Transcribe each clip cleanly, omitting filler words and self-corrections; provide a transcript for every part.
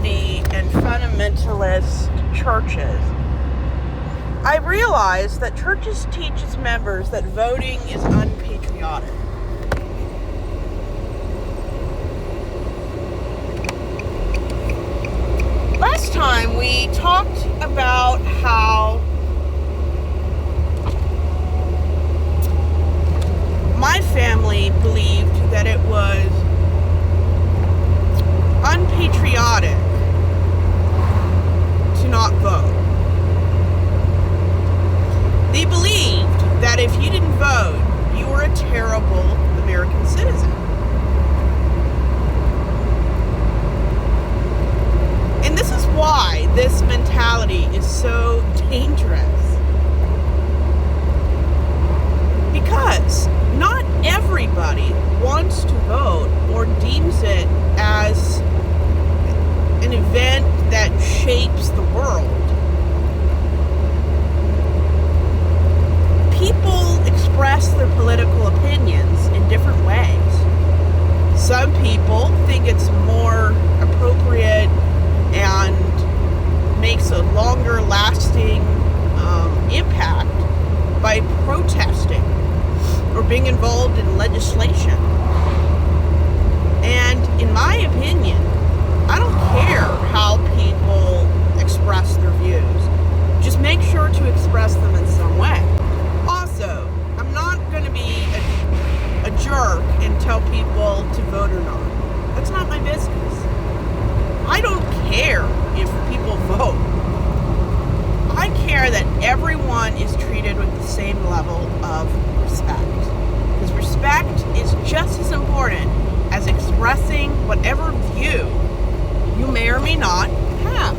Christianity and fundamentalist churches, I realized that churches teach its members that voting is unpatriotic. Last time we talked about how my family believed that it was unpatriotic to not vote. They believed that if you didn't vote, you were a terrible American citizen. And this is why this mentality is so dangerous. Because not everybody wants to vote or deems it as an event that shapes the world. People express their political opinions in different ways. Some people think it's more appropriate and makes a longer lasting impact by protesting or being involved in legislation. And in my opinion, I don't care how people express their views. Just make sure to express them in some way. Also, I'm not going to be a jerk and tell people to vote or not. That's not my business. I don't care if people vote. I care that everyone is treated with the same level of respect. Because respect is just as important as expressing whatever view you may or may not have.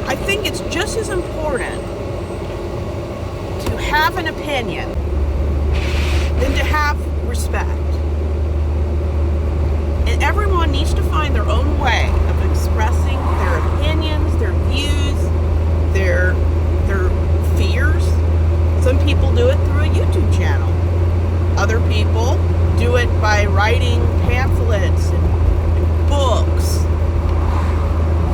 I think it's just as important to have an opinion than to have respect. And everyone needs to find their own way of expressing their opinions, their views, their fears. Some people do it through a YouTube channel. Other people do it by writing pamphlets and books.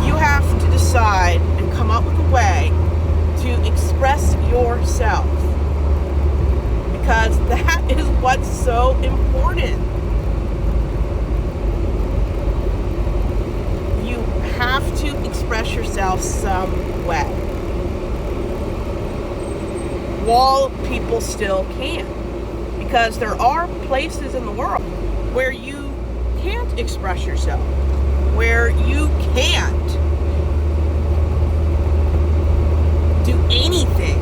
You have to decide and come up with a way to express yourself. Because that is what's so important. You have to express yourself some way. While people still can. Because there are places in the world where you can't express yourself. Where you can't do anything.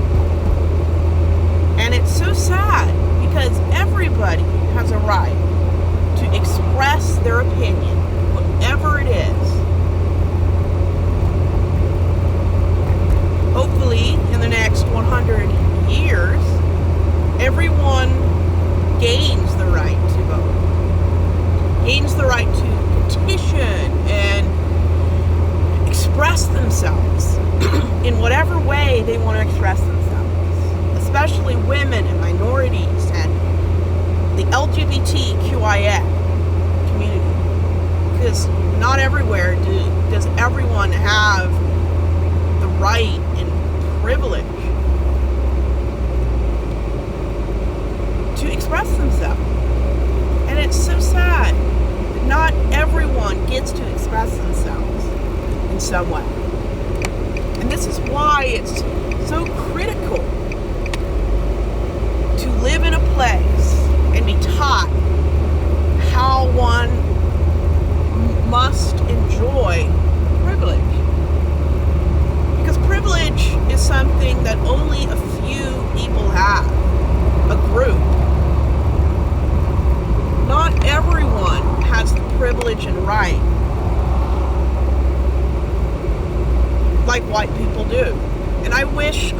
And it's so sad because everybody has a right to express their opinion, whatever it is. Hopefully, in the next 100 years, everyone gains the right to vote, gains the right to petition and express themselves in whatever way they want to express themselves, especially women and minorities and the LGBTQIA community, because not everywhere does everyone have the right and privilege to express themselves. And it's so sad that not everyone gets to express themselves in some way. And this is why it's so critical to live in a place and be taught how one must enjoy privilege. Because privilege is something that only a few people have, a group. Not everyone has the privilege and right like white people do. And I wish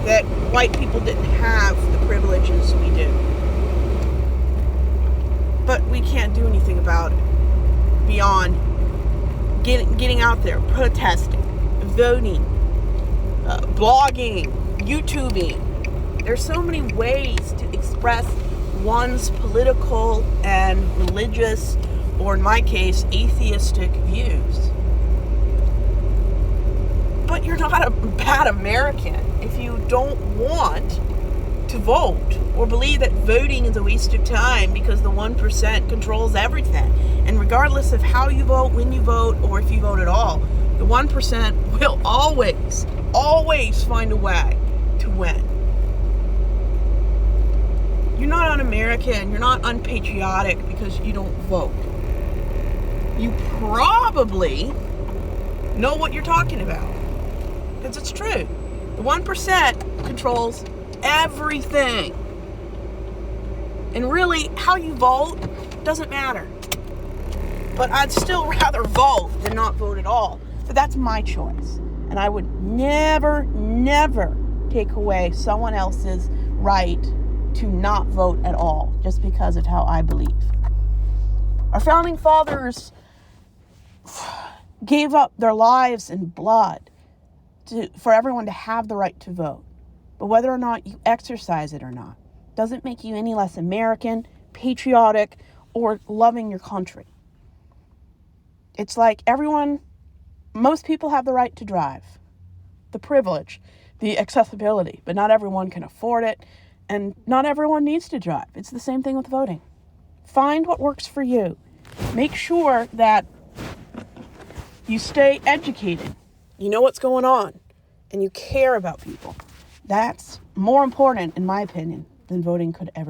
that white people didn't have the privileges we do. But we can't do anything about it beyond getting out there, protesting, voting, blogging, YouTubing. There's so many ways to express one's political and religious, or in my case, atheistic views. But you're not a bad American if you don't want to vote or believe that voting is a waste of time because the 1% controls everything. And regardless of how you vote, when you vote, or if you vote at all, the 1% will always find a way to win. You're not un-American, you're not unpatriotic because you don't vote. You probably know what you're talking about. Because it's true. The 1% controls everything. And really, how you vote doesn't matter. But I'd still rather vote than not vote at all. But that's my choice. And I would never take away someone else's right to not vote at all just because of how I believe. Our founding fathers gave up their lives and blood for everyone to have the right to vote. But whether or not you exercise it or not doesn't make you any less American, patriotic, or loving your country. It's like most people have the right to drive, the privilege, the accessibility, but not everyone can afford it, and not everyone needs to drive. It's the same thing with voting. Find what works for you. Make sure that you stay educated. You know what's going on, and you care about people. That's more important, in my opinion, than voting could ever be.